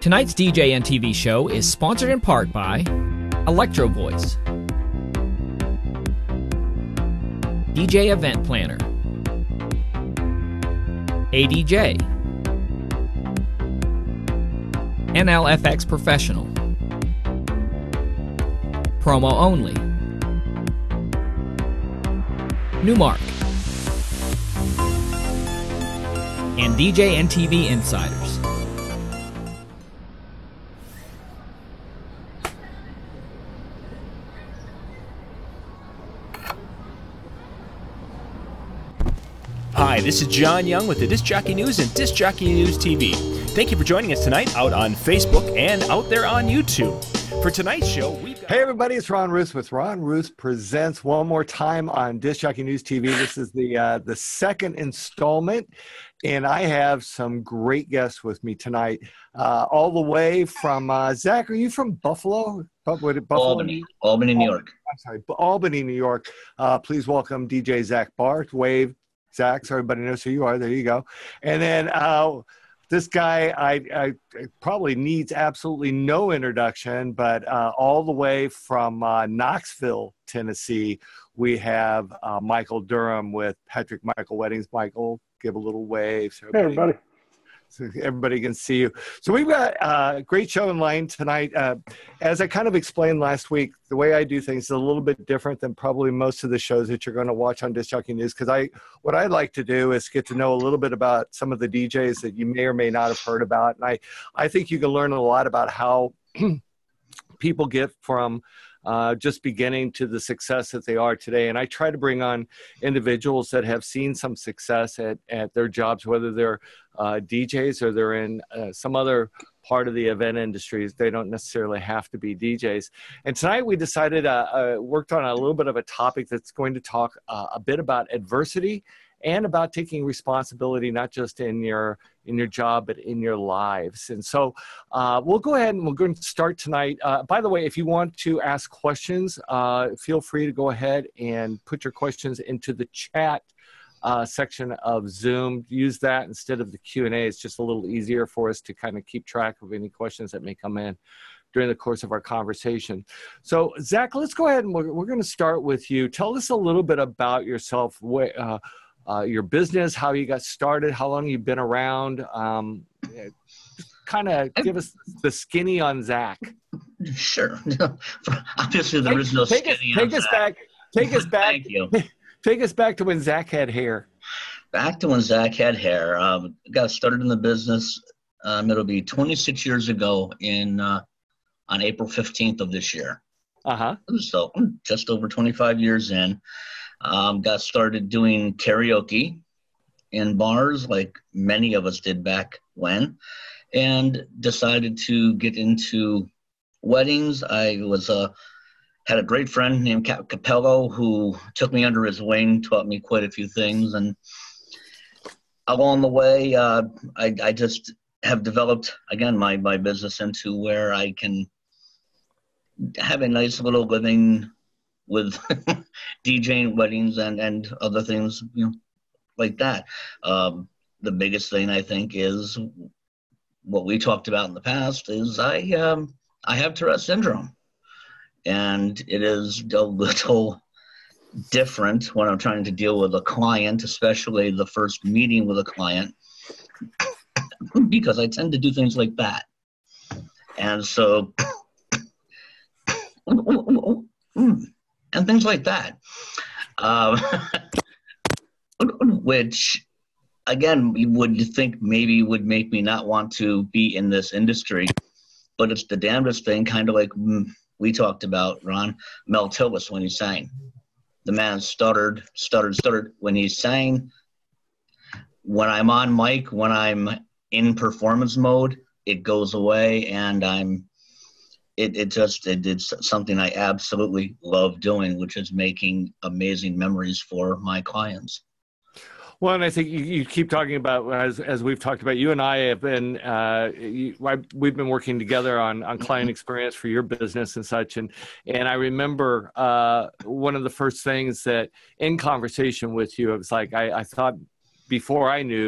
Tonight's DJNTV show is sponsored in part by Electro Voice, DJ Event Planner, ADJ, NLFX Professional, Promo Only, Newmark, and DJNTV Insiders. Hi, this is John Young with the Disc Jockey News and Disc Jockey News TV. Thank you for joining us tonight out on Facebook and out there on YouTube. For tonight's show, we've got... Hey everybody, it's Ron Ruth with Ruth Presents one more time on Disc Jockey News TV. This is the second installment, and I have some great guests with me tonight. All the way from, Zach, are you from Buffalo? Albany, New York. I'm sorry, Albany, New York. Please welcome DJ Zach Barr. Wave, Zach, so everybody knows who you are. There you go. And then this guy, I probably needs absolutely no introduction, but all the way from Knoxville, Tennessee, we have Michael Durham with Patrick Michael Weddings. Michael, give a little wave. So hey, everybody. So everybody can see you. So we've got a great show in line tonight. As I kind of explained last week, the way I do things is a little bit different than probably most of the shows that you're going to watch on Disc Jockey News, because what I'd like to do is get to know a little bit about some of the DJs that you may or may not have heard about. And I think you can learn a lot about how people get from just beginning to the success that they are today. And I try to bring on individuals that have seen some success at their jobs, whether they're DJs or they're in some other part of the event industries. They don't necessarily have to be DJs. And tonight we decided, worked on a little bit of a topic that's going to talk a bit about adversity and about taking responsibility, not just in your job, but in your lives. And so we'll go ahead and we're going to start tonight. By the way, if you want to ask questions, feel free to go ahead and put your questions into the chat section of Zoom. Use that instead of the Q&A. It's just a little easier for us to kind of keep track of any questions that may come in during the course of our conversation. So Zach, let's go ahead and we're going to start with you. Tell us a little bit about yourself, your business, how you got started, how long you've been around. Kind of give us the skinny on Zach. Sure. Obviously, there is no skinny on Zach. Take us back. Thank you. Take us back to when Zach had hair. Back to when Zach had hair. Got started in the business. It'll be 26 years ago on April 15th of this year. So just over 25 years in. Got started doing karaoke in bars like many of us did back when, and decided to get into weddings. I had a great friend named Capello who took me under his wing, taught me quite a few things. And along the way, I just have developed, again, my business into where I can have a nice little living with DJing weddings and other things, like that. The biggest thing I think is what we talked about in the past is I have Tourette's syndrome, and it is a little different when I'm trying to deal with a client, especially the first meeting with a client, because I tend to do things like that. And so and things like that, which, again, you would think maybe would make me not want to be in this industry, but it's the damnedest thing, kind of like we talked about, Ron, Mel Tillis when he sang. The man stuttered when he sang. When I'm on mic, when I'm in performance mode, it goes away, and it's something I absolutely love doing, which is making amazing memories for my clients. Well, and I think you keep talking about, as we've talked about, you and I have been, we've been working together on client experience for your business and such. And I remember one of the first things that in conversation with you, it was like, I thought before I knew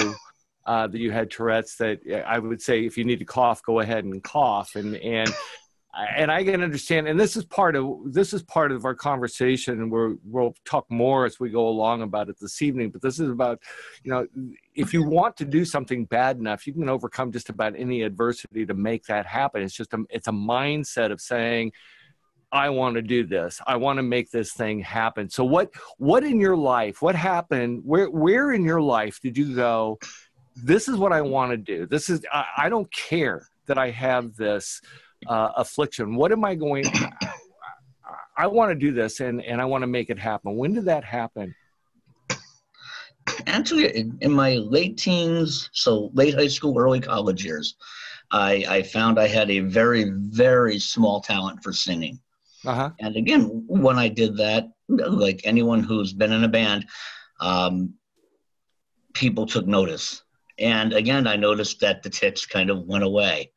that you had Tourette's, that I would say if you need to cough, go ahead and cough. And I can understand, and this is part of our conversation, and we'll talk more as we go along about it this evening. But this is about, if you want to do something bad enough, you can overcome just about any adversity to make that happen. It's a mindset of saying, I want to do this. I want to make this thing happen. So what in your life, what happened, where in your life did you go, this is what I want to do. I don't care that I have this affliction. What am I going, I want to do this and I want to make it happen. When did that happen? Actually, in my late teens, so late high school, early college years, I found I had a very, very small talent for singing. Uh-huh. And again, when I did that, like anyone who's been in a band, people took notice. And again, I noticed that the tics kind of went away.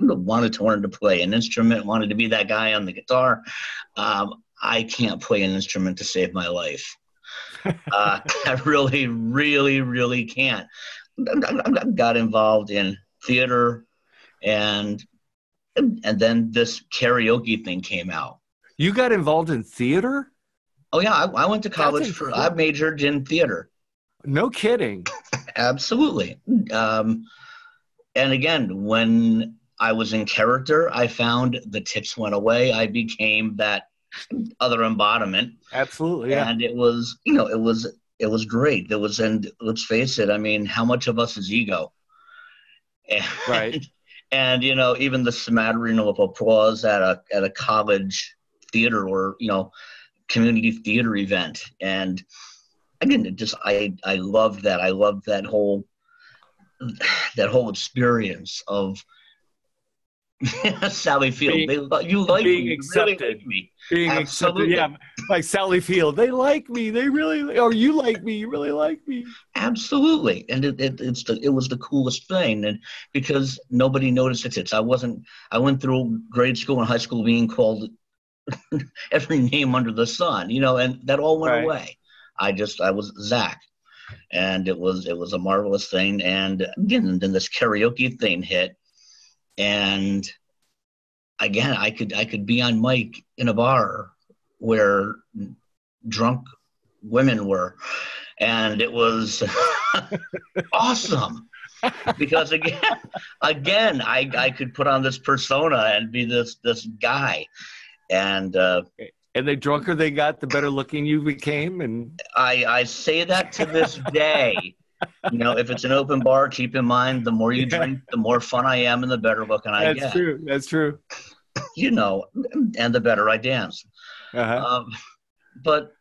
Wanted to learn to play an instrument, wanted to be that guy on the guitar. I can't play an instrument to save my life. I really, really, really can't. I got involved in theater, and then this karaoke thing came out. You got involved in theater? Oh yeah, I went to college I majored in theater. No kidding. Absolutely. And again, when I was in character, I found the tics went away. I became that other embodiment. Absolutely. Yeah. And it was great. And let's face it, I mean, how much of us is ego? Right. And, even the smattering of applause at a college theater or, community theater event. And again, I loved that. I loved that whole experience of Sally Field. You like being me. Accepted. Really like me. Being Absolutely. accepted. Yeah. Like Sally Field. They like me. They really, or you like me. You really like me. Absolutely. And it was the coolest thing. And because nobody noticed it. I went through grade school and high school being called every name under the sun, and that all went away. I was Zach, and it was a marvelous thing. And again, then this karaoke thing hit, and again, I could be on mic in a bar where drunk women were, and it was awesome because again, I could put on this persona and be this guy, and the drunker they got, the better looking you became. And I say that to this day. If it's an open bar, keep in mind, the more you drink, the more fun I am and the better looking I get. That's true. And the better I dance. Uh-huh. But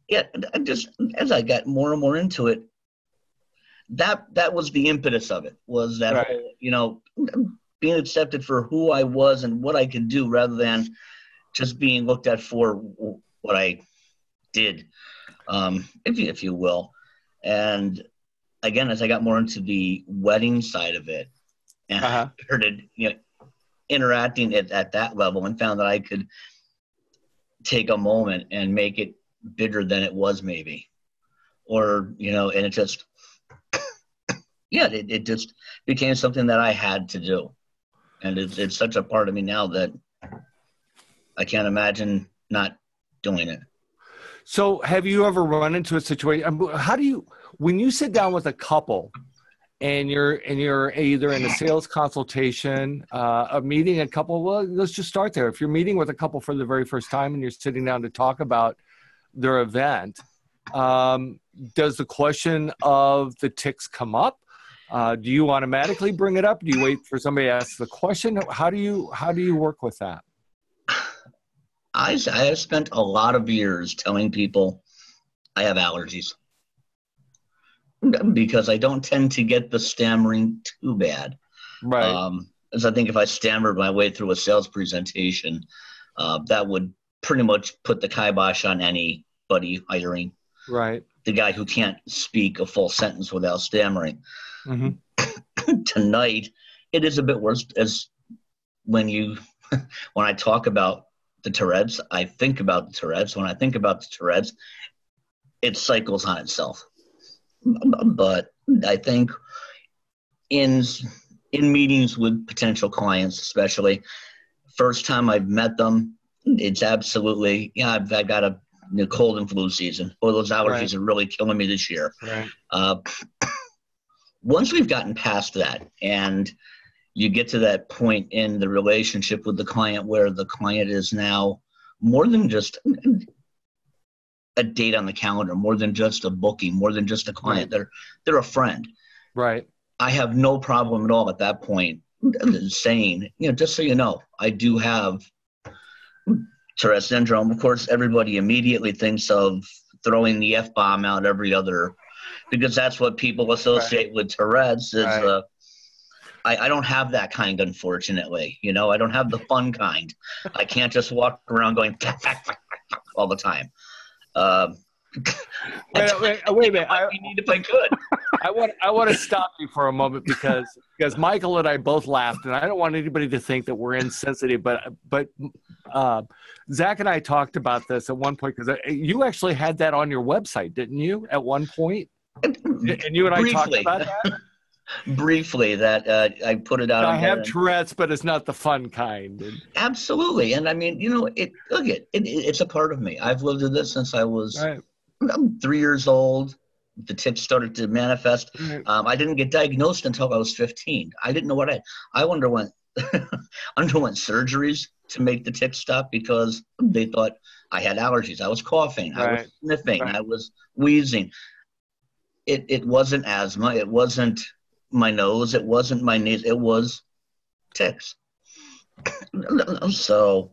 yeah, just as I got more and more into it, that was the impetus of it, was that whole, being accepted for who I was and what I could do rather than just being looked at for what I did, if you will. And again, as I got more into the wedding side of it, and I started, interacting at that level, and found that I could take a moment and make it bigger than it was, maybe, or and it just, it just became something that I had to do, and it's such a part of me now that I can't imagine not doing it. So have you ever run into a situation? When you sit down with a couple and you're either in a sales consultation, a meeting a couple, well, let's just start there. If you're meeting with a couple for the very first time and you're sitting down to talk about their event, does the question of the tics come up? Do you automatically bring it up? Do you wait for somebody to ask the question? How do you work with that? I have spent a lot of years telling people I have allergies because I don't tend to get the stammering too bad. Right. As I think if I stammered my way through a sales presentation, that would pretty much put the kibosh on anybody hiring. Right. The guy who can't speak a full sentence without stammering. Mm-hmm. Tonight, it is a bit worse, as when I talk about the Tourette's, I think about the Tourette's. When I think about the Tourette's, it cycles on itself. But I think in meetings with potential clients, especially first time I've met them, it's absolutely, I've got a cold and flu season. Boy, those allergies are really killing me this year. Right. Once we've gotten past that and you get to that point in the relationship with the client where the client is now more than just a date on the calendar, more than just a booking, more than just a client. Right. They're a friend. Right. I have no problem at all at that point saying, just so you know, I do have Tourette syndrome. Of course, everybody immediately thinks of throwing the F-bomb out every other, because that's what people associate with Tourette's is, I don't have that kind, unfortunately. I don't have the fun kind. I can't just walk around going all the time. Wait a minute. We need if I could. I want to stop you for a moment because Michael and I both laughed, and I don't want anybody to think that we're insensitive. But Zach and I talked about this at one point because you actually had that on your website, didn't you? At one point, and you and I talked about that. Briefly, that I put it out. I have Tourette's, but it's not the fun kind. Absolutely, and I mean, it's a part of me. I've lived with this since I was 3 years old. The tics started to manifest. I didn't get diagnosed until I was 15. I didn't know what I underwent surgeries to make the tics stop because they thought I had allergies. I was coughing. I was sniffing. I was wheezing. It wasn't asthma. It wasn't my nose. It wasn't my knees. It was tics. So,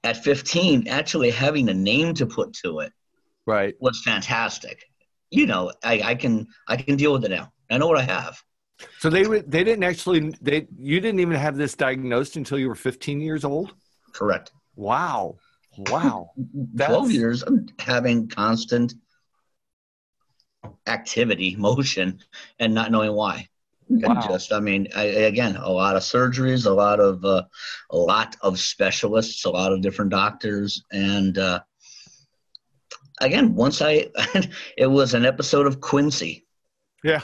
at 15, actually having a name to put to it was fantastic. I can deal with it now. I know what I have. So you didn't even have this diagnosed until you were 15 years old? Correct. Wow. 12 years of having constant activity, motion, and not knowing why. Wow. Again, a lot of surgeries, a lot of specialists, a lot of different doctors, and again, it was an episode of Quincy. Yeah,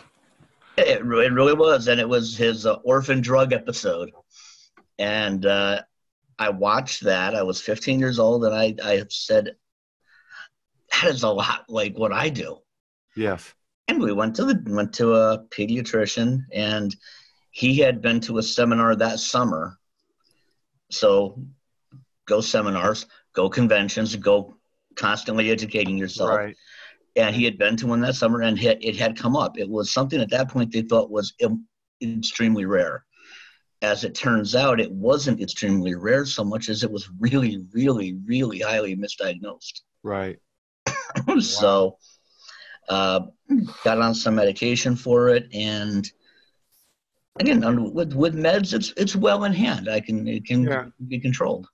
it really was, and it was his orphan drug episode, and I watched that. I was 15 years old, and I said, "That is a lot like what I do." Yes. And we went to a pediatrician, and he had been to a seminar that summer. So, go seminars, go conventions, go constantly educating yourself. Right. And he had been to one that summer, and it had come up. It was something at that point they thought was extremely rare. As it turns out, it wasn't extremely rare so much as it was really, really, really highly misdiagnosed. Right. So, got on some medication for it, and again, with meds, it's well in hand. It can be controlled.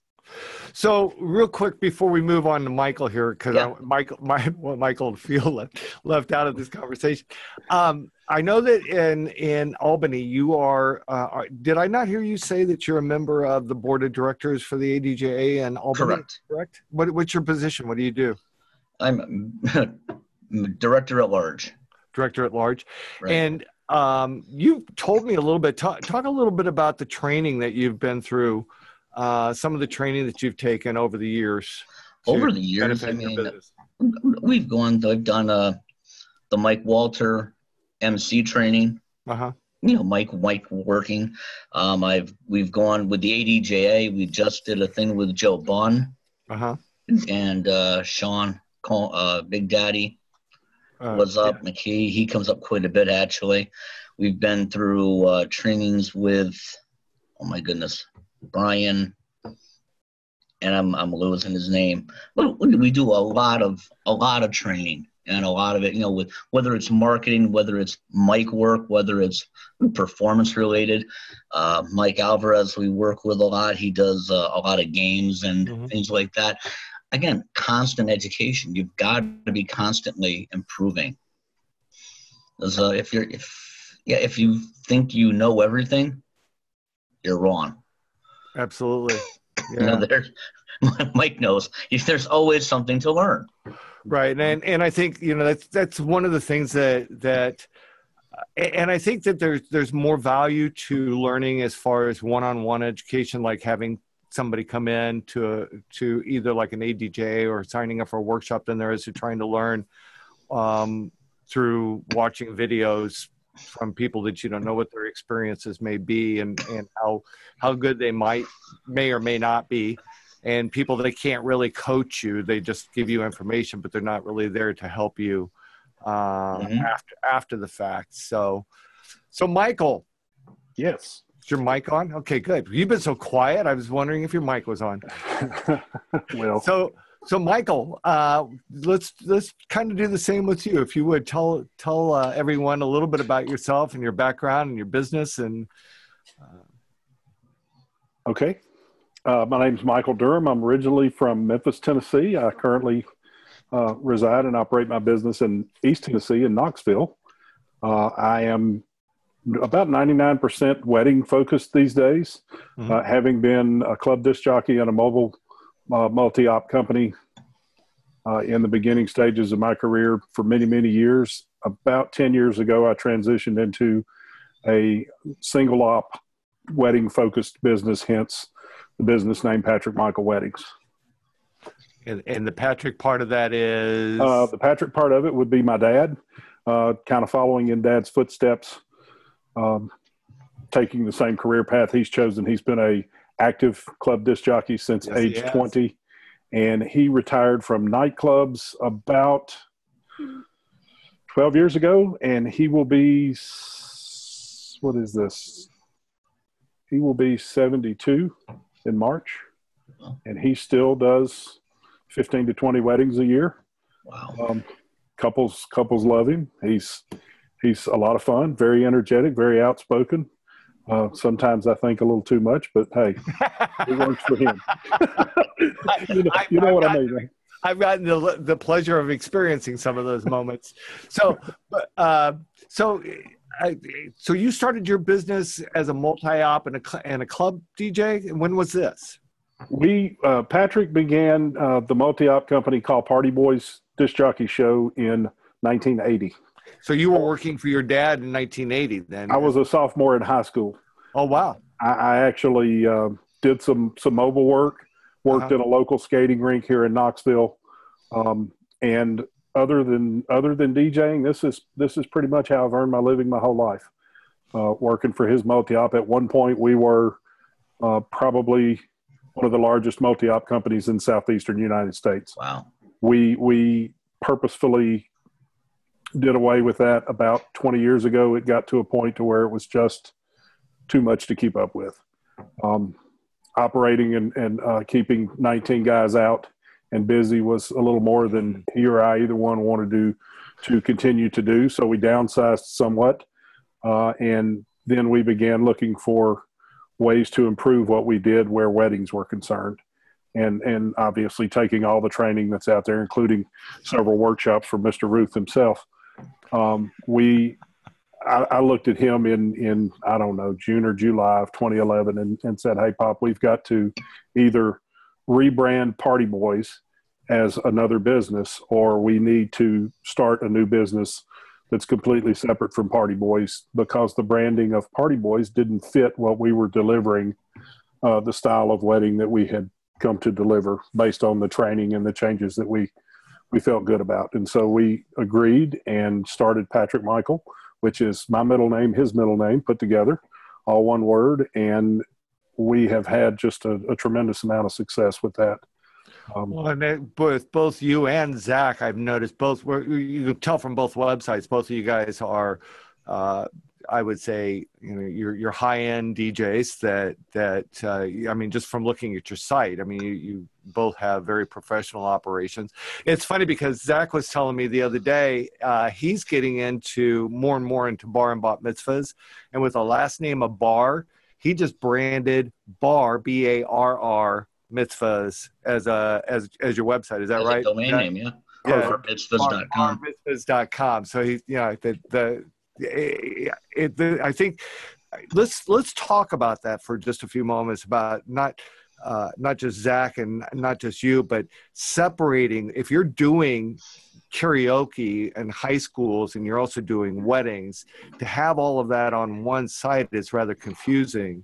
So, real quick before we move on to Michael here, because Michael feel left out of this conversation. I know that in Albany, you are. Did I not hear you say that you're a member of the board of directors for the ADJA in Albany? Correct. What's your position? What do you do? I'm director at large. Director at large, right. And you told me a little bit. Talk a little bit about the training that you've been through. Some of the training that you've taken over the years. Over the years, we've done the Mike Walter MC training. Mike working. We've gone with the ADJA. We just did a thing with Joe Bunn. And Sean, Big Daddy. Was up McKee. He comes up quite a bit, actually. We've been through trainings with, oh my goodness, Brian, and I'm losing his name. But we do a lot of training, and a lot of it, with whether it's marketing, whether it's mic work, whether it's performance related. Mike Alvarez, we work with a lot. He does a lot of games and things like that. Again, constant education. You've got to be constantly improving. So if you think you know everything, you're wrong. Absolutely. Yeah. Mike knows there's always something to learn. Right. And I think, that's one of the things that and I think that there's more value to learning as far as one-on-one education, like having somebody come in to either like an ADJ or signing up for a workshop than there is to trying to learn through watching videos from people that you don't know what their experiences may be and how good they may or may not be. And people that can't really coach you, they just give you information, but they're not really there to help you after the fact. So Michael. Yes. Is your mic on? Okay, good. You've been so quiet. I was wondering if your mic was on. Well. So Michael, let's kind of do the same with you. If you would tell everyone a little bit about yourself and your background and your business and. Okay. My name's Michael Durham. I'm originally from Memphis, Tennessee. I currently reside and operate my business in East Tennessee in Knoxville. I am about 99% wedding focused these days, having been a club disc jockey and a mobile multi-op company in the beginning stages of my career for many, many years. About 10 years ago, I transitioned into a single op wedding focused business, hence the business name Patrick Michael Weddings. And the Patrick part of that is? The Patrick part of it would be my dad, kind of following in Dad's footsteps, taking the same career path he's chosen. He's been a active club disc jockey since age 20, and he retired from nightclubs about 12 years ago, and he will be, what is this? He will be 72 in March, and he still does 15 to 20 weddings a year. Wow. Couples love him. He's a lot of fun, very energetic, very outspoken. Sometimes I think a little too much, but hey, it works for him. you know what I mean, right? I've gotten the pleasure of experiencing some of those moments. So you started your business as a multi-op and a club DJ. When was this? Patrick began the multi-op company called Party Boys Disc Jockey Show in 1980. So you were working for your dad in 1980 then? I was a sophomore in high school. Oh, wow. I actually did some mobile work, worked in a local skating rink here in Knoxville. And other than DJing, this is pretty much how I've earned my living my whole life. Working for his multi-op. At one point, we were probably one of the largest multi-op companies in southeastern United States. Wow. We purposefully did away with that about 20 years ago. It got to a point to where it was just too much to keep up with. Operating and keeping 19 guys out and busy was a little more than he or I, either one, wanted to continue to do. So we downsized somewhat. And then we began looking for ways to improve what we did where weddings were concerned. And obviously taking all the training that's out there, including several workshops from Mr. Ruth himself. I looked at him in I don't know, June or July of 2011 and said, "Hey, Pop, we've got to either rebrand Party Boys as another business, or we need to start a new business that's completely separate from Party Boys, because the branding of Party Boys didn't fit what we were delivering, the style of wedding that we had come to deliver based on the training and the changes that we felt good about." And so we agreed and started Patrick Michael, which is my middle name, his middle name, put together, all one word. And we have had just a tremendous amount of success with that. Well, and with both you and Zach, I've noticed you can tell from both websites, both of you guys are, I would say, you're high-end DJs that I mean, just from looking at your site, I mean, you both have very professional operations. It's funny because Zach was telling me the other day, he's getting more and more into bar and bat mitzvahs. And with the last name of Barr, he just branded Barr, B-A-R-R, mitzvahs as your website. Is that right? Domain name, yeah. Yeah. Mitzvahs.com. Mitzvahs.com. So I think let's talk about that for just a few moments, about not not just Zach and not just you, but separating, if you're doing karaoke in high schools and you're also doing weddings, to have all of that on one site is rather confusing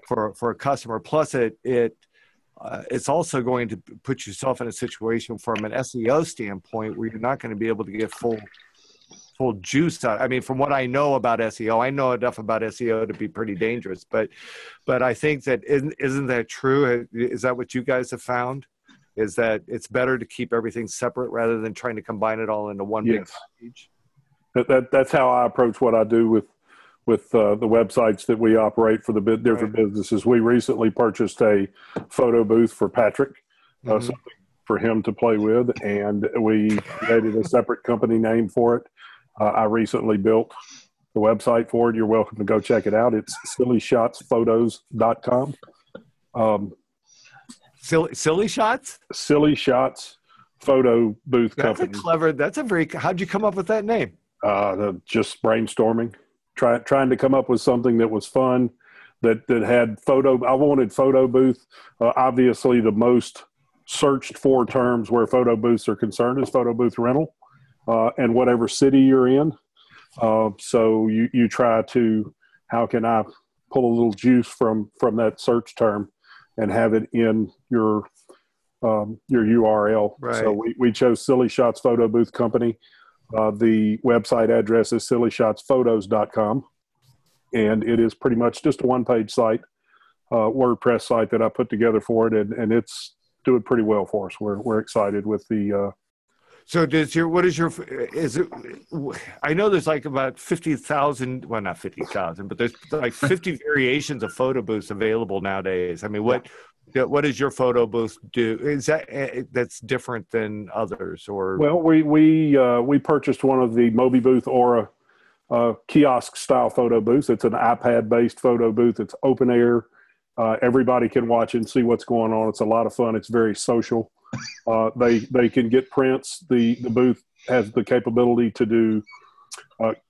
for a customer. Plus it's also going to put yourself in a situation from an SEO standpoint where you're not going to be able to get full juice out. I mean, from what I know about SEO, I know enough about SEO to be pretty dangerous, but I think that isn't that true? Is that what you guys have found? Is that it's better to keep everything separate rather than trying to combine it all into one big page? That's how I approach what I do with the websites that we operate for the different businesses. We recently purchased a photo booth for Patrick, something for him to play with, and we created a separate company name for it. I recently built the website for it. You're welcome to go check it out. It's sillyshots.photos.com. Silly Shots? Silly Shots Photo Booth Company. How'd you come up with that name? Just brainstorming, trying to come up with something that was fun, that had photo. I wanted photo booth. Obviously, the most searched for terms where photo booths are concerned is photo booth rental, and whatever city you're in. So you try to, how can I pull a little juice from that search term and have it in your URL. Right. So we chose Silly Shots Photo Booth Company. The website address is sillyshots.photos.com, and it is pretty much just a one-page site, WordPress site that I put together for it, and it's doing pretty well for us. We're excited with the. So I know there's like about 50,000, well, not 50,000, but there's like 50 variations of photo booths available nowadays. I mean, what does your photo booth do? Is that's different than others, or? Well, we purchased one of the Moby Booth Aura kiosk style photo booths. It's an iPad based photo booth. It's open air. Everybody can watch and see what's going on. It's a lot of fun. It's very social. They can get prints. The booth has the capability to do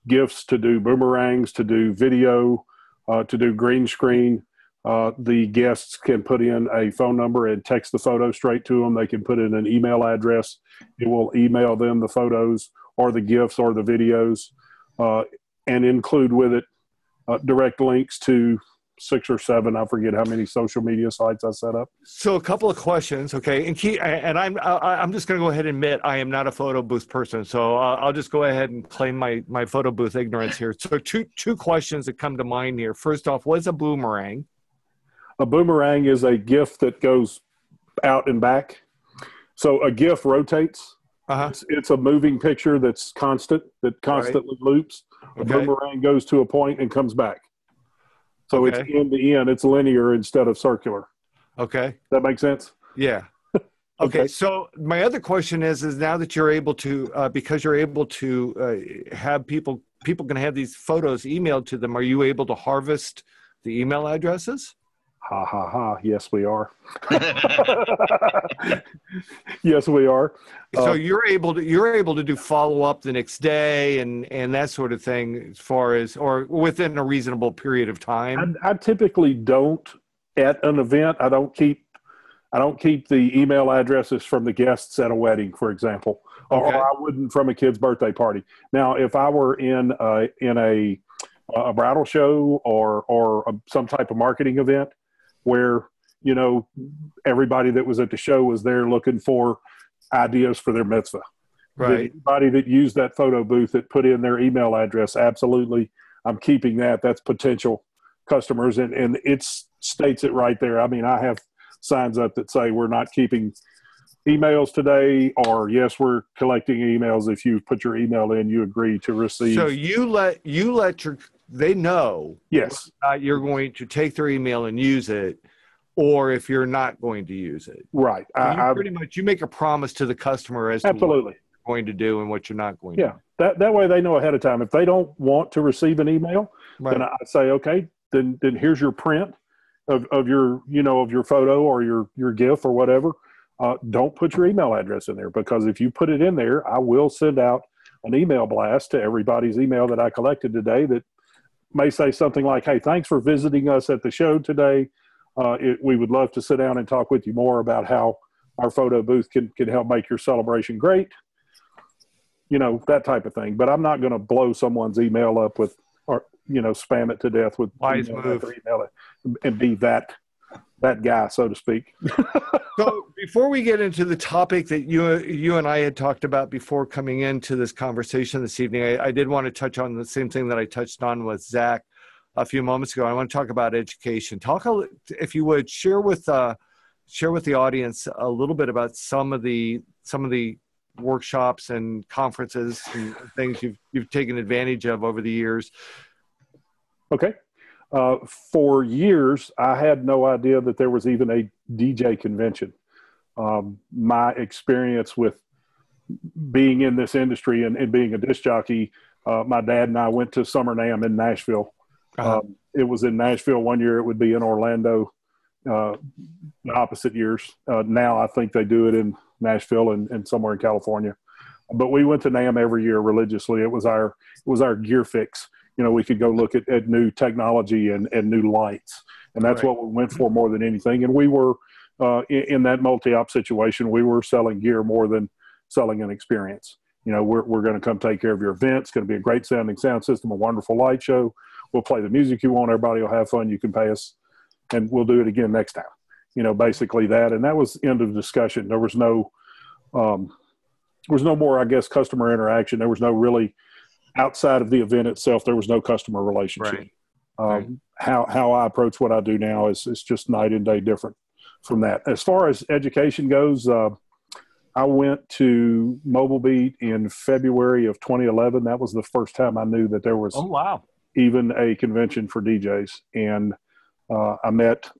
GIFs, to do boomerangs, to do video, to do green screen. The guests can put in a phone number and text the photo straight to them. They can put in an email address. It will email them the photos or the GIFs or the videos, and include with it direct links to 6 or 7, I forget how many social media sites I set up. So a couple of questions, okay? And I'm just going to go ahead and admit I am not a photo booth person, so I'll just go ahead and claim my photo booth ignorance here. So two questions that come to mind here. First off, what is a boomerang? A boomerang is a GIF that goes out and back. So a GIF rotates. It's a moving picture that's constant, that constantly loops. A boomerang goes to a point and comes back. So it's end to end. It's linear instead of circular. Okay. That makes sense? Yeah. Okay. So my other question is now that you're able to, because you're able to have people can have these photos emailed to them, are you able to harvest the email addresses? Ha, ha, ha. Yes, we are. Yes, we are. So you're able to do follow up the next day and that sort of thing, as far as, or within a reasonable period of time. I typically don't at an event. I don't keep the email addresses from the guests at a wedding, for example, or I wouldn't from a kid's birthday party. Now, if I were in a bridal show or some type of marketing event where, you know, everybody that was at the show was there looking for ideas for their mitzvah. Right. Anybody that used that photo booth that put in their email address, absolutely, I'm keeping that. That's potential customers, and it states it right there. I mean, I have signs up that say we're not keeping emails today, or yes, we're collecting emails. If you put your email in, you agree to receive. So you let they know yes you're going to take their email and use it, or if you're not going to use it. Right. Pretty much you make a promise to the customer as to what you're going to do and what you're not going to do. Yeah. That way they know ahead of time. If they don't want to receive an email, then I say, okay, then here's your print of your, you know, of your photo or your GIF or whatever. Don't put your email address in there, because if you put it in there, I will send out an email blast to everybody's email that I collected today that may say something like, hey, thanks for visiting us at the show today. we would love to sit down and talk with you more about how our photo booth can help make your celebration great, you know, that type of thing. But I'm not going to blow someone's email up with, or, you know, spam it to death with email and be that guy, so to speak. So before we get into the topic that you and I had talked about before coming into this conversation this evening, I did want to touch on the same thing that I touched on with Zach a few moments ago. I want to talk about education. If you would, share with the audience a little bit about some of the workshops and conferences and things you've taken advantage of over the years. Okay. For years, I had no idea that there was even a DJ convention. My experience with being in this industry and being a disc jockey, my dad and I went to Summer NAMM in Nashville. It was in Nashville one year. It would be in Orlando the opposite years. Now I think they do it in Nashville and somewhere in California. But we went to NAMM every year religiously. It was our gear fix. You know, we could go look at new technology and new lights. And that's what we went for more than anything. And we were in that multi-op situation, we were selling gear more than selling an experience. You know, we're going to come take care of your event. It's going to be a great sounding sound system, a wonderful light show. We'll play the music you want. Everybody will have fun. You can pay us, and we'll do it again next time. You know, basically that. And that was the end of the discussion. There was no more, I guess, customer interaction. There was no really, outside of the event itself, there was no customer relationship. Right. How I approach what I do now is just night and day different from that. As far as education goes, I went to Mobile Beat in February of 2011. That was the first time I knew that there was even a convention for DJs. And I met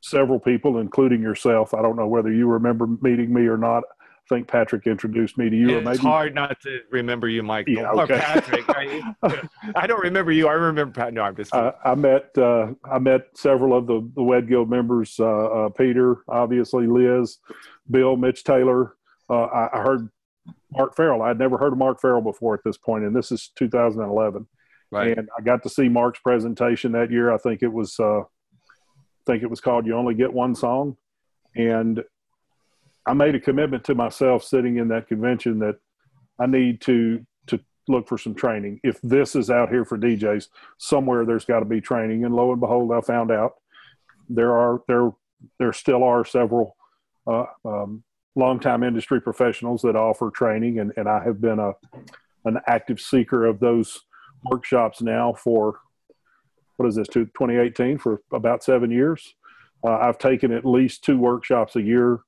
several people, including yourself. I don't know whether you remember meeting me or not. I think Patrick introduced me to you. It's hard not to remember you, Michael. Yeah, okay. Or Patrick. I don't remember you. I remember Pat. No, I'm just kidding. I met several of the WED Guild members, Peter, obviously, Liz, Bill, Mitch Taylor. I heard Mark Farrell. I'd never heard of Mark Farrell before at this point, and this is 2011. Right. And I got to see Mark's presentation that year. I think it was called "You Only Get One Song," and I made a commitment to myself sitting in that convention that I need to look for some training. If this is out here for DJs, somewhere there's got to be training. And lo and behold, I found out there still are several longtime industry professionals that offer training, and I have been an active seeker of those workshops now for, 2018, for about 7 years. I've taken at least 2 workshops a year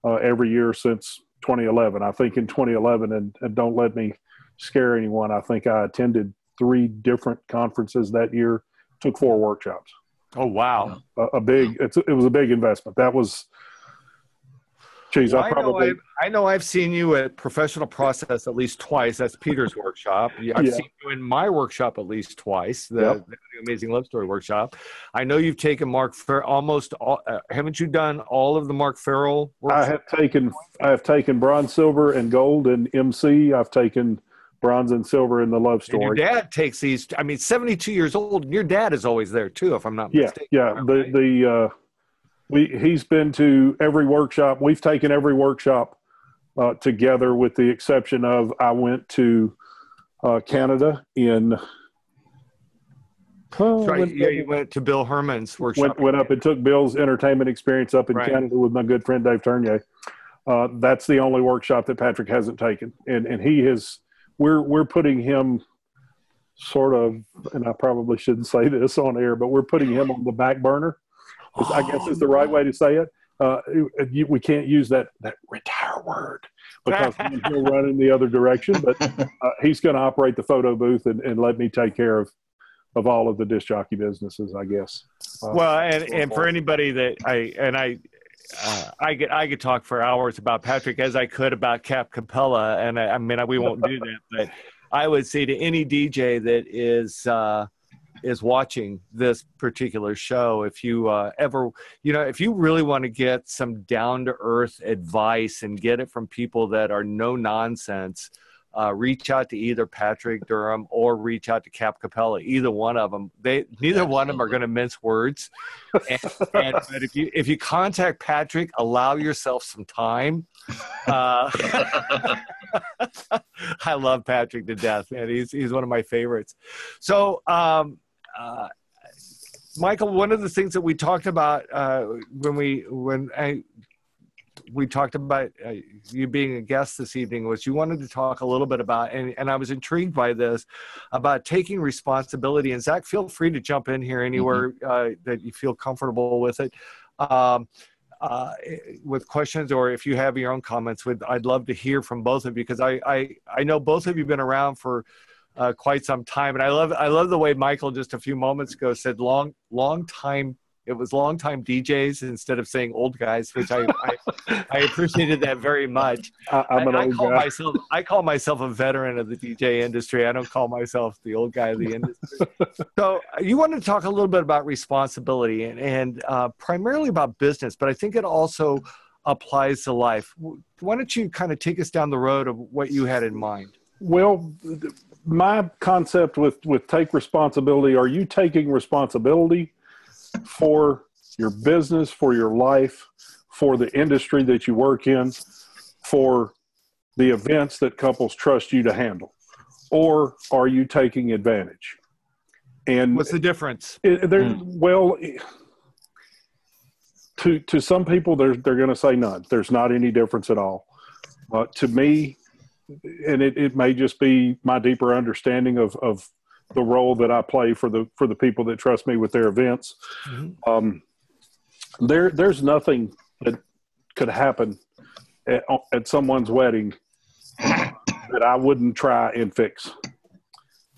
every year since 2011. I think in 2011, and don't let me scare anyone, I think I attended 3 different conferences that year, took 4 workshops. Oh, wow. It was a big investment. That was, geez, well, I know I've seen you at Professional Process at least twice. That's Peter's workshop. I've seen you in my workshop at least twice, the Amazing Love Story workshop. I know you've taken Mark Farrell almost all. Haven't you done all of the Mark Farrell workshops? I have taken bronze, silver, and gold in MC. I've taken bronze and silver in the Love Story. And your dad takes these. I mean, 72 years old, and your dad is always there too, if I'm not mistaken. Yeah. He's been to every workshop. We've taken every workshop together, with the exception of I went to Canada in. You went to Bill Herman's workshop. Went up and took Bill's entertainment experience up in Canada with my good friend Dave Tournier. That's the only workshop that Patrick hasn't taken, and he has. We're putting him sort of, and I probably shouldn't say this on air, but we're putting him on the back burner, I guess is the right way to say it. We can't use that retire word, because he'll run in the other direction, but he's going to operate the photo booth and let me take care of all of the disc jockey businesses, I guess. Well, and for anybody that I could talk for hours about Patrick, as I could about Cap Capella, and I mean, we won't do that, but I would say to any DJ that is watching this particular show, if you if you really want to get some down to earth advice and get it from people that are no nonsense, reach out to either Patrick Durham or reach out to Cap Capella. Either one of them. Neither one of them are going to mince words. But if you contact Patrick, allow yourself some time. I love Patrick to death, man. He's one of my favorites. So, Michael, one of the things that we talked about when we talked about you being a guest this evening was you wanted to talk a little bit about, and I was intrigued by this, about taking responsibility. And Zach, feel free to jump in here anywhere that you feel comfortable with it, with questions, or if you have your own comments. I'd love to hear from both of you, because I know both of you have been around for quite some time, and I love the way Michael just a few moments ago said long time. It was long time DJs instead of saying old guys, which I appreciated that very much. I call myself a veteran of the DJ industry. I don't call myself the old guy of the industry. So you wanted to talk a little bit about responsibility and primarily about business, but I think it also applies to life. Why don't you kind of take us down the road of what you had in mind? Well, my concept with take responsibility, are you taking responsibility for your business, for your life, for the industry that you work in, for the events that couples trust you to handle? Or are you taking advantage? And what's the difference? Well, to some people, they're going to say none. There's not any difference at all. To me, and it may just be my deeper understanding of the role that I play for the people that trust me with their events. There's nothing that could happen at someone's wedding that I wouldn't try and fix,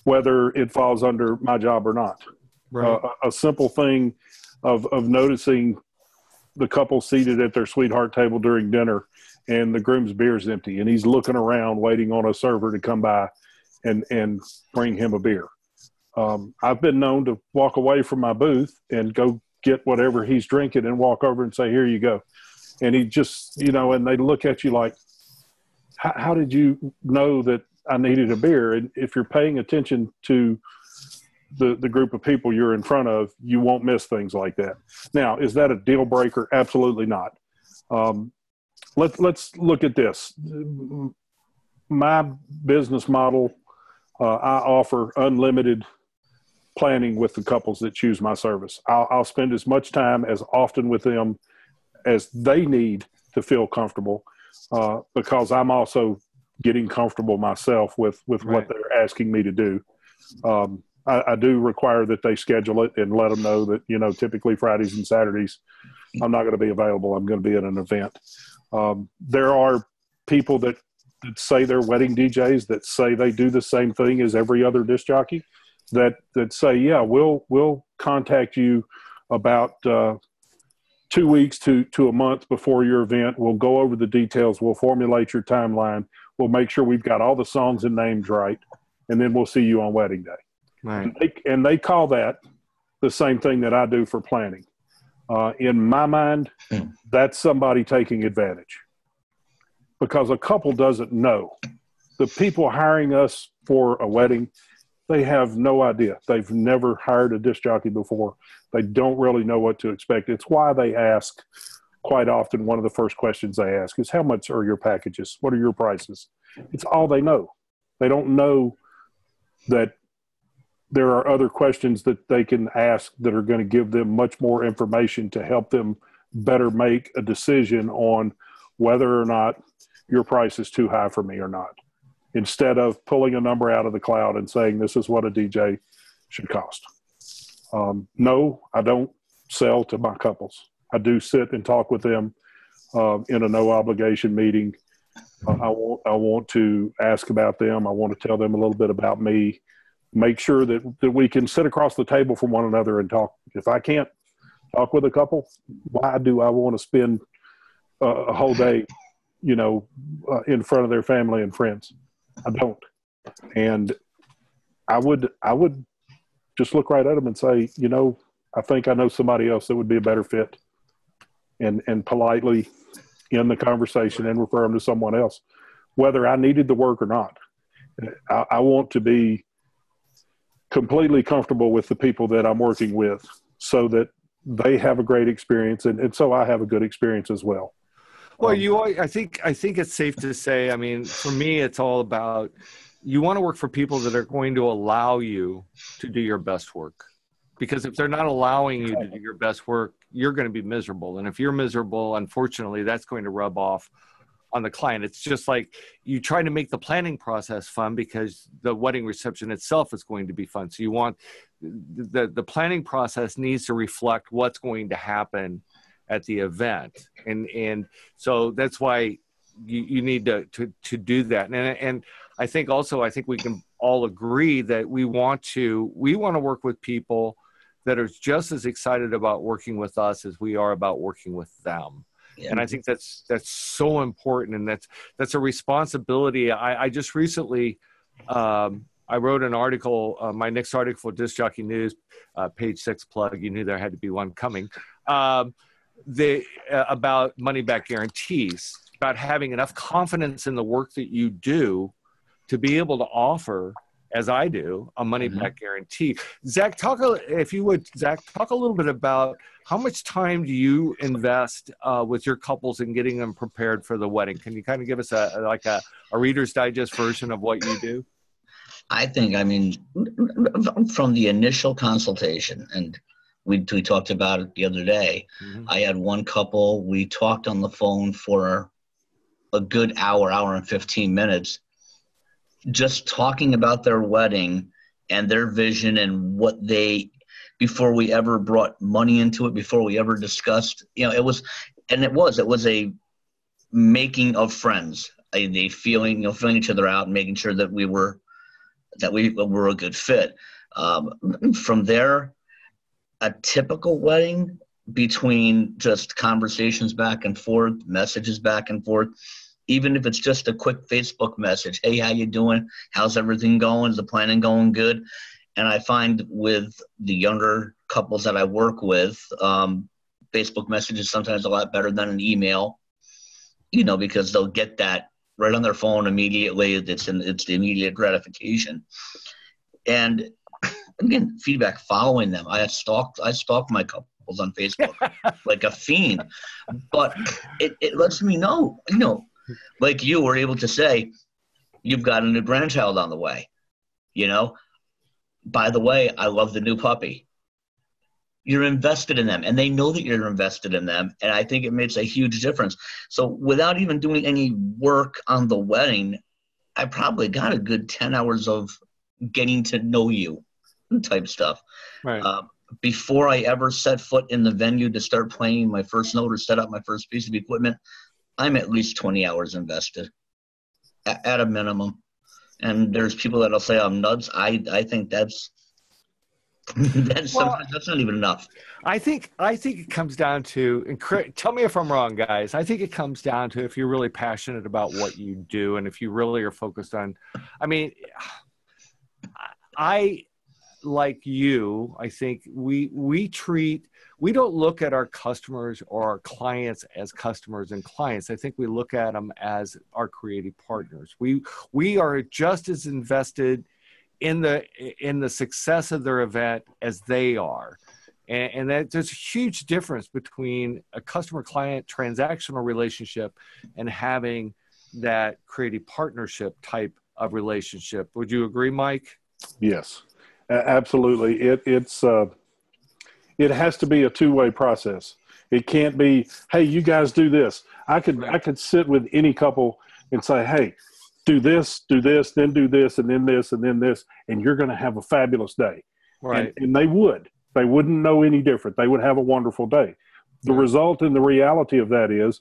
whether it falls under my job or not. Right. A simple thing of noticing the couple seated at their sweetheart table during dinner, and the groom's beer's empty, and he's looking around waiting on a server to come by and bring him a beer. I've been known to walk away from my booth and go get whatever he's drinking and walk over and say, here you go. And he just, and they look at you like, how did you know that I needed a beer? And if you're paying attention to the group of people you're in front of, you won't miss things like that. Now, is that a deal breaker? Absolutely not. Let's look at this. My business model, I offer unlimited planning with the couples that choose my service. I'll spend as much time as often with them as they need to feel comfortable, because I'm also getting comfortable myself with right. what they're asking me to do. I do require that they schedule it and let them know that, typically Fridays and Saturdays, I'm not going to be available. I'm going to be at an event. There are people that say they're wedding DJs, that say they do the same thing as every other disc jockey, that say, yeah, we'll contact you about 2 weeks to a month before your event. We'll go over the details. We'll formulate your timeline. We'll make sure we've got all the songs and names right, and then we'll see you on wedding day. Right. And they call that the same thing that I do for planning. In my mind, that's somebody taking advantage, because a couple doesn't know. The people hiring us for a wedding, they have no idea. They've never hired a disc jockey before. They don't really know what to expect. It's why they ask quite often. One of the first questions they ask is, how much are your packages? What are your prices? It's all they know. They don't know that there are other questions that they can ask that are going to give them much more information to help them better make a decision on whether or not your price is too high for me or not, instead of pulling a number out of the cloud and saying this is what a DJ should cost. No, I don't sell to my couples. I do sit and talk with them in a no obligation meeting. I want to ask about them. I want to tell them a little bit about me. Make sure that we can sit across the table from one another and talk. If I can't talk with a couple, why do I want to spend a whole day, in front of their family and friends? I don't. And I would just look right at them and say, I think I know somebody else that would be a better fit, and politely end the conversation and refer them to someone else, whether I needed the work or not. I want to be completely comfortable with the people that I'm working with so that they have a great experience, and so I have a good experience as well. Well, I think it's safe to say, I mean, for me, it's all about, you want to work for people that are going to allow you to do your best work. Because if they're not allowing you to do your best work, you're going to be miserable. And if you're miserable, unfortunately, that's going to rub off on the client. It's just like you try to make the planning process fun because the wedding reception itself is going to be fun. So you want the planning process needs to reflect what's going to happen at the event. And so that's why you need to do that. And I think we can all agree that we want to work with people that are just as excited about working with us as we are about working with them. Yeah. And I think that's so important, and that's a responsibility. I just recently I wrote an article, my next article for Disc Jockey News, page 6 plug. You knew there had to be one coming. About money back guarantees, about having enough confidence in the work that you do to be able to offer, as I do, a money back guarantee. Zach, talk a little bit about how much time do you invest with your couples in getting them prepared for the wedding? Can you kind of give us a Reader's Digest version of what you do? I think, from the initial consultation, and we talked about it the other day. I had one couple, we talked on the phone for a good hour and 15 minutes, just talking about their wedding and their vision and what they, before we ever brought money into it, before we ever discussed, it was a making of friends, they feeling each other out and making sure that we were a good fit. From there, a typical wedding, between just conversations back and forth, messages back and forth, even if it's just a quick Facebook message, hey, how you doing? How's everything going? Is the planning going good? And I find with the younger couples that I work with, Facebook message is sometimes a lot better than an email, because they'll get that right on their phone immediately. It's the immediate gratification. And again, feedback following them. I stalk my couples on Facebook like a fiend, but it lets me know, like you were able to say, you've got a new grandchild on the way, by the way, I love the new puppy. You're invested in them, and they know that you're invested in them. And I think it makes a huge difference. So without even doing any work on the wedding, I probably got a good 10 hours of getting to know you type stuff. Right. Before I ever set foot in the venue to start playing my first note or set up my first piece of equipment, I'm at least 20 hours invested at a minimum. And there's people that'll say I'm nuts. I think that's not even enough. I think it comes down to, and tell me if I'm wrong, guys. I think it comes down to if you're really passionate about what you do, and if you really are focused on, like you, I think we don't look at our customers or our clients as customers and clients. I think we look at them as our creative partners. We are just as invested in the success of their event as they are. And that there's a huge difference between a customer-client transactional relationship and having that creative partnership type of relationship. Would you agree, Mike? Yes, absolutely. It has to be a two-way process. It can't be, hey, you guys do this. I could sit with any couple and say, hey, do this, then do this, and then this, and then this, and you're going to have a fabulous day. Right. And they would. They wouldn't know any different. They would have a wonderful day. The result and the reality of that is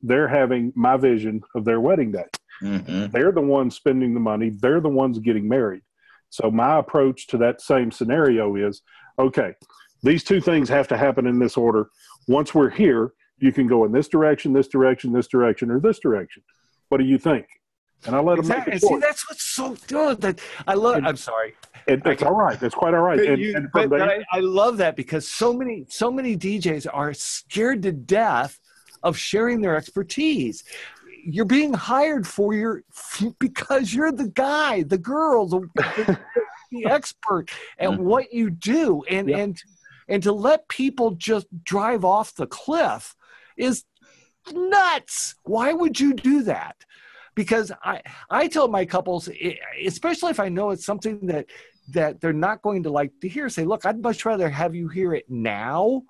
they're having my vision of their wedding day. Mm-hmm. They're the ones spending the money. They're the ones getting married. So my approach to that same scenario is, okay, these two things have to happen in this order. Once we're here, you can go in this direction, this direction, this direction, or this direction. What do you think? And I let them make a choice. See, that's what's so good. That I love. I'm sorry. It's all right. That's quite all right. I love that because so many DJs are scared to death of sharing their expertise. you're being hired because you're the guy, the girl, the expert at what you do. And to let people just drive off the cliff is nuts. Why would you do that? Because I tell my couples, especially if I know it's something that they're not going to like to hear, say, look, I'd much rather have you hear it now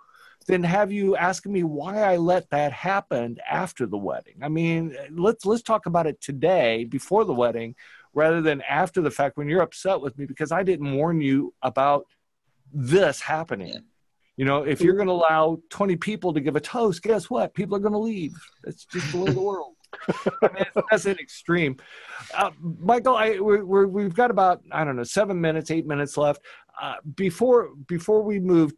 than have you asking me why I let that happen after the wedding. I mean, let's talk about it today before the wedding rather than after the fact when you're upset with me because I didn't warn you about this happening. Yeah. You know, if you're going to allow 20 people to give a toast, guess what? People are going to leave. It's just the way of the world. I mean, that's an extreme. Michael, we've got about, 7 minutes, 8 minutes left. Before we move,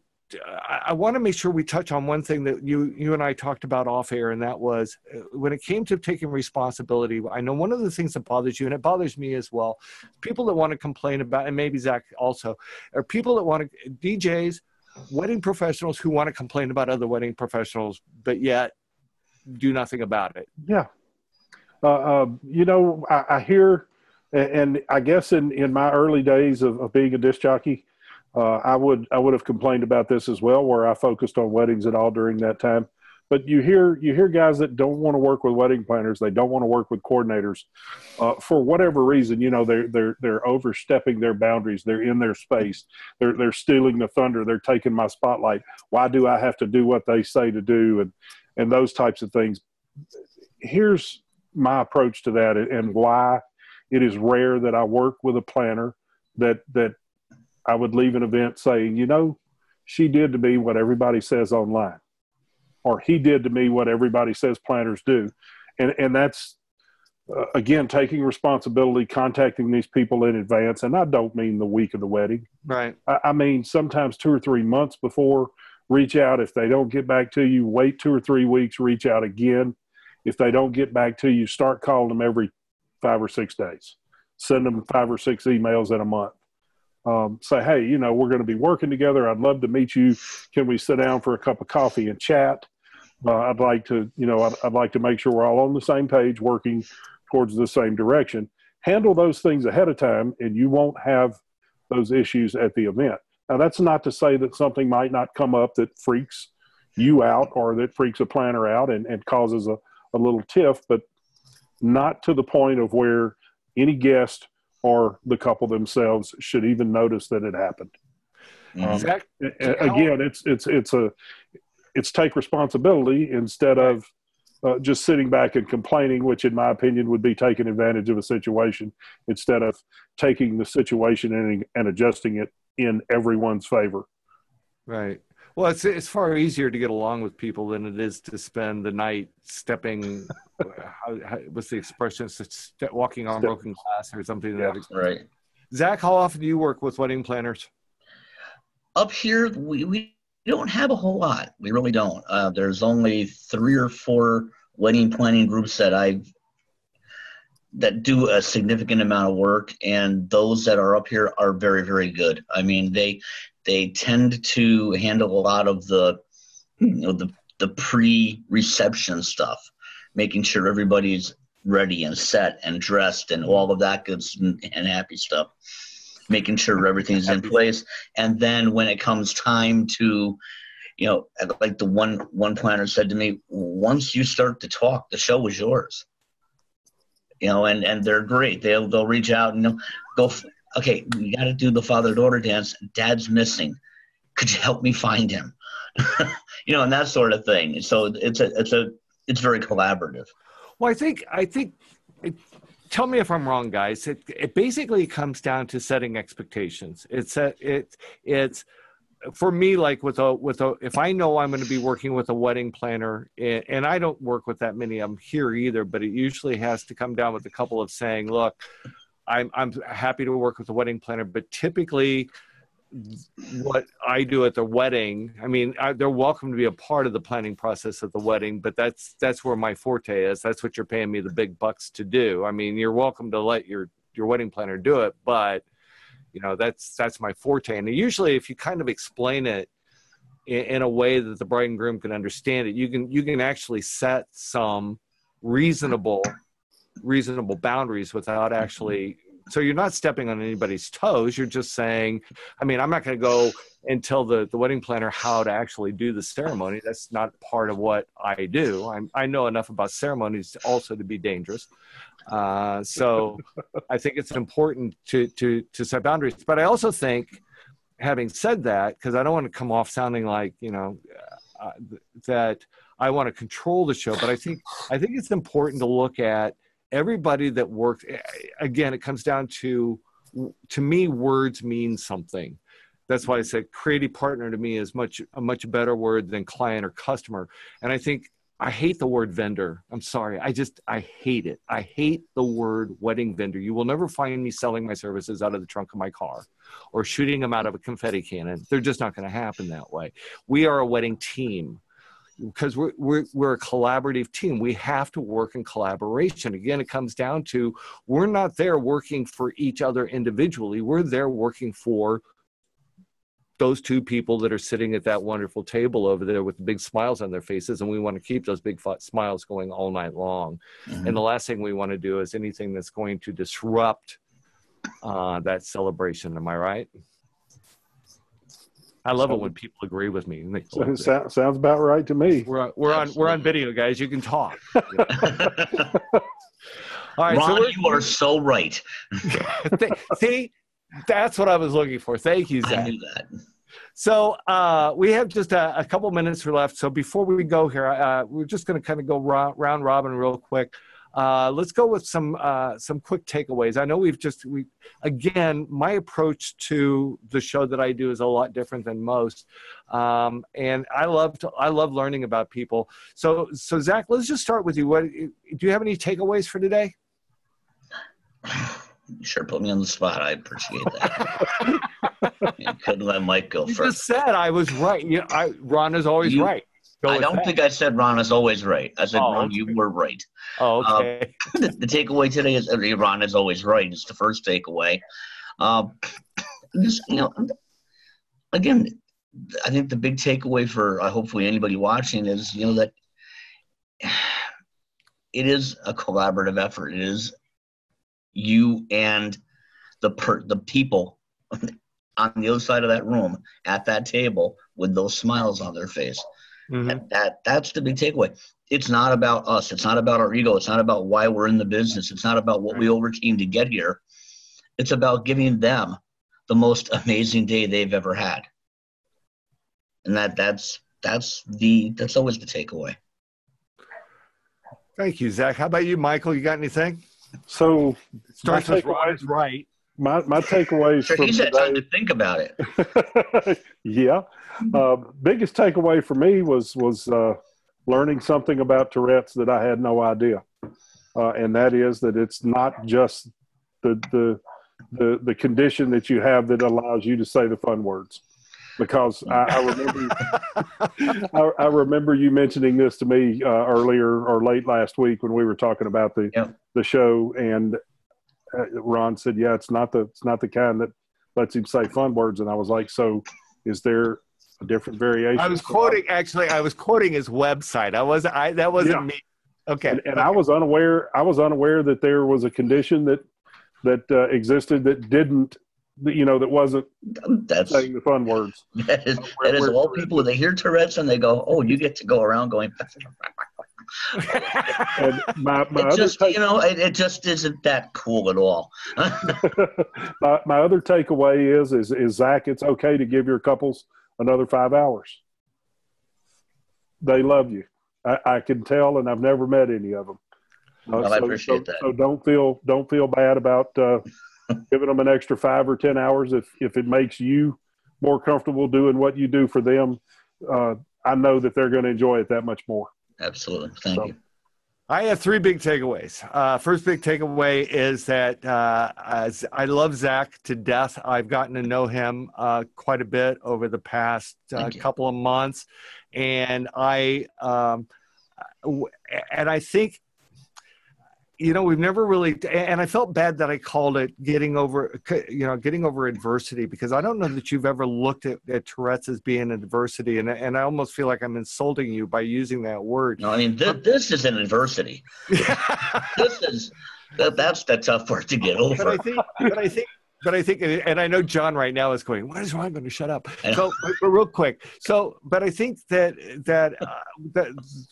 I want to make sure we touch on one thing that you and I talked about off air, and that was when it came to taking responsibility. I know one of the things that bothers you, and it bothers me as well, people that want to complain about, and maybe Zach also, are people that want to, DJs, wedding professionals who want to complain about other wedding professionals, but yet do nothing about it. Yeah. I hear, and I guess in my early days of being a disc jockey, I would have complained about this as well, where I focused on weddings and all during that time. But you hear guys that don't want to work with wedding planners. They don't want to work with coordinators for whatever reason. You know, they're overstepping their boundaries. They're in their space. They're stealing the thunder. They're taking my spotlight. Why do I have to do what they say to do? And those types of things. Here's my approach to that, and why it is rare that I work with a planner that I would leave an event saying, you know, she did to me what everybody says online, or he did to me what everybody says planners do. And that's, again, taking responsibility, contacting these people in advance. And I don't mean the week of the wedding. Right. I mean, sometimes 2 or 3 months before, reach out. If they don't get back to you, wait 2 or 3 weeks, reach out again. If they don't get back to you, start calling them every 5 or 6 days. Send them 5 or 6 emails in a month. Say, hey, you know, we're going to be working together. I'd love to meet you. Can we sit down for a cup of coffee and chat? I'd like to make sure we're all on the same page, working towards the same direction. Handle those things ahead of time, and you won't have those issues at the event. Now, that's not to say that something might not come up that freaks you out or that freaks a planner out and causes a little tiff, but not to the point of where any guest or the couple themselves should even notice that it happened. Again, it's take responsibility instead of just sitting back and complaining, which in my opinion would be taking advantage of a situation instead of taking the situation and adjusting it in everyone's favor. Right. Well, it's far easier to get along with people than it is to spend the night stepping. What's the expression? Walking on broken glass or something. Yeah, right. Zach, how often do you work with wedding planners? Up here, we don't have a whole lot. We really don't. There's only 3 or 4 wedding planning groups that do a significant amount of work, and those that are up here are very, very good. I mean, they tend to handle a lot of the pre-reception stuff, making sure everybody's ready and set and dressed and all of that good and happy stuff, making sure everything's in place. And then when it comes time to, you know, like the one planner said to me, once you start to talk, the show is yours. You know, and they're great. They'll reach out and go, okay, we got to do the father-daughter dance. Dad's missing. Could you help me find him? You know, and that sort of thing. So it's very collaborative. Well, I think tell me if I'm wrong, guys. It basically comes down to setting expectations. It's for me, like if I know I'm going to be working with a wedding planner, and I don't work with that many of them here either, but it usually has to come down with a couple of saying, look, I'm happy to work with a wedding planner, but typically what I do at the wedding, I mean, they're welcome to be a part of the planning process of the wedding, but that's where my forte is. That's what you're paying me the big bucks to do. I mean, you're welcome to let your wedding planner do it, but you know, that's my forte. And usually if you kind of explain it in a way that the bride and groom can understand it, you can actually set some reasonable boundaries without actually, so you're not stepping on anybody's toes. You're just saying, I mean, I'm not going to go and tell the wedding planner how to actually do the ceremony. That's not part of what I do. I know enough about ceremonies also to be dangerous. So I think it's important to set boundaries. But I also think, having said that, because I don't want to come off sounding like, that I want to control the show, but I think it's important to look at everybody that works. Again, it comes down to me, words mean something. That's why I said creative partner to me is a much better word than client or customer. And I hate the word vendor. I'm sorry. I hate it. I hate the word wedding vendor. You will never find me selling my services out of the trunk of my car or shooting them out of a confetti cannon. They're just not going to happen that way. We are a wedding team, because we're a collaborative team. We have to work in collaboration. Again, it comes down to, we're not there working for each other individually. We're there working for those two people that are sitting at that wonderful table over there with big smiles on their faces, and we want to keep those big smiles going all night long. Mm-hmm. And the last thing we want to do is anything that's going to disrupt that celebration. Am I right? I love it when people agree with me. Sounds about right to me. We're on video, guys. You can talk. All right, Ron, you are so right. See, that's what I was looking for. Thank you, Zach. I knew that. So we have just a couple minutes left. So before we go here, we're just going to kind of go round robin real quick. Let's go with some quick takeaways. I know again, my approach to the show that I do is a lot different than most. And I love learning about people. So Zach, let's just start with you. Do you have any takeaways for today? You sure put me on the spot. I appreciate that. You couldn't let Mike go first. You just said I was right. Ron is always right. I don't think I said Ron is always right. I said, Ron, okay. You were right. Oh, okay. The takeaway today is Ron is always right. It's the first takeaway. Again, I think the big takeaway for hopefully anybody watching is, that it is a collaborative effort. It is you and the people on the other side of that room at that table with those smiles on their face. Mm-hmm. That's the big takeaway. It's not about us. It's not about our ego. It's not about why we're in the business. It's not about what we overcame to get here. It's about giving them the most amazing day they've ever had. And that's always the takeaway. Thank you, Zach. How about you, Michael? You got anything? So starts with Ron is right. My takeaways from he's had time to think about it. Yeah. Biggest takeaway for me was learning something about Tourette's that I had no idea. And that is that it's not just the condition that you have that allows you to say the fun words. Because I remember you mentioning this to me earlier or late last week when we were talking about the show, and Ron said, "Yeah, it's not the kind that lets him say fun words." And I was like, "So, is there a different variation?" I was quoting his website. That wasn't me. Okay, and I was unaware that there was a condition that existed that didn't. That wasn't saying the fun words. That is all people, they hear Tourette's and they go, "Oh, you get to go around going." And it just isn't that cool at all. my other takeaway is Zach, it's okay to give your couples another 5 hours. They love you. I can tell, and I've never met any of them. Well, I appreciate that. So don't feel bad about giving them an extra 5 or 10 hours if it makes you more comfortable doing what you do for them. I know that they're going to enjoy it that much more. Absolutely. Thank you. I have 3 big takeaways. First big takeaway is that I love Zach to death. I've gotten to know him quite a bit over the past couple of months, and I think you know, we've never really, and I felt bad that I called it getting over adversity, because I don't know that you've ever looked at Tourette's as being an adversity. And I almost feel like I'm insulting you by using that word. No, I mean, this is an adversity. That's the tough part to get over. But I think, and I know John right now is going, "What is wrong? I'm going to shut up." So, but real quick. But I think that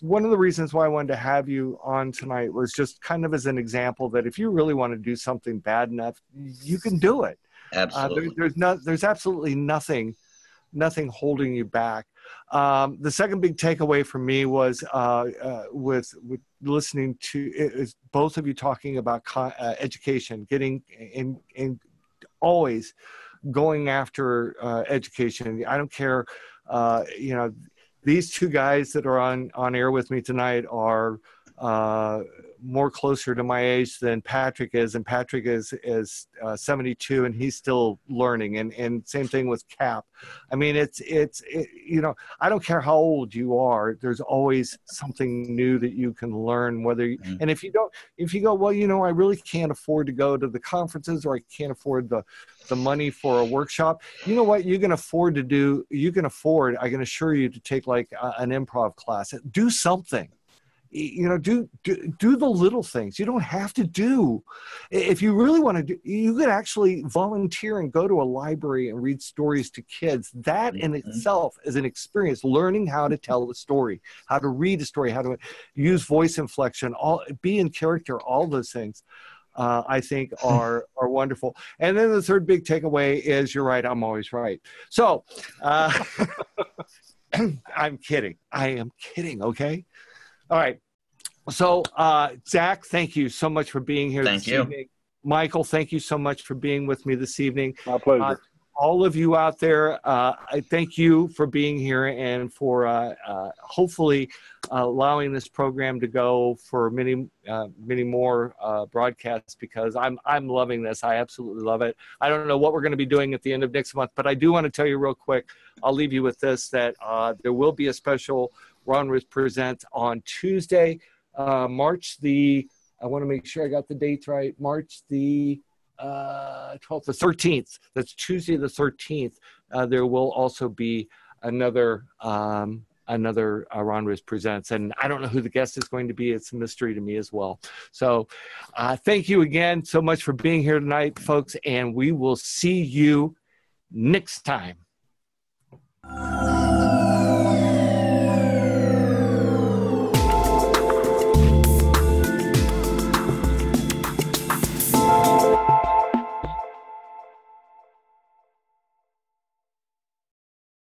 one of the reasons why I wanted to have you on tonight was just kind of as an example that if you really want to do something bad enough, you can do it. Absolutely. There's absolutely nothing holding you back. The second big takeaway for me was with listening to both of you talking about education, getting in always going after education. I don't care. You know, these two guys that are on air with me tonight are more closer to my age than Patrick is, and Patrick is 72 and he's still learning, and same thing with Cap. I mean, it's you know, I don't care how old you are, there's always something new that you can learn, whether and if you go, well, you know, I really can't afford to go to the conferences, or I can't afford the money for a workshop. You know what you can afford to do? You can afford, I can assure you, to take like an improv class. Do something. You know, do the little things. You don't have to do. If you really want to do, you could actually volunteer and go to a library and read stories to kids. That in itself is an experience, learning how to tell a story, how to read a story, how to use voice inflection, be in character, all those things. I think are wonderful. And then the third big takeaway is, you're right, I'm always right. So I'm kidding. I am kidding, okay? All right. So, Zach, thank you so much for being here this evening. Michael, thank you so much for being with me this evening. My pleasure. All of you out there, I thank you for being here and for hopefully allowing this program to go for many more broadcasts, because I'm loving this. I absolutely love it. I don't know what we're going to be doing at the end of next month, but I do want to tell you real quick, I'll leave you with this, that there will be a special Ruth Presents on Tuesday, March the, I want to make sure I got the dates right, March the 12th, the 13th. That's Tuesday the 13th. There will also be another Ruth Presents, and I don't know who the guest is going to be. It's a mystery to me as well. So thank you again so much for being here tonight, folks, and we will see you next time.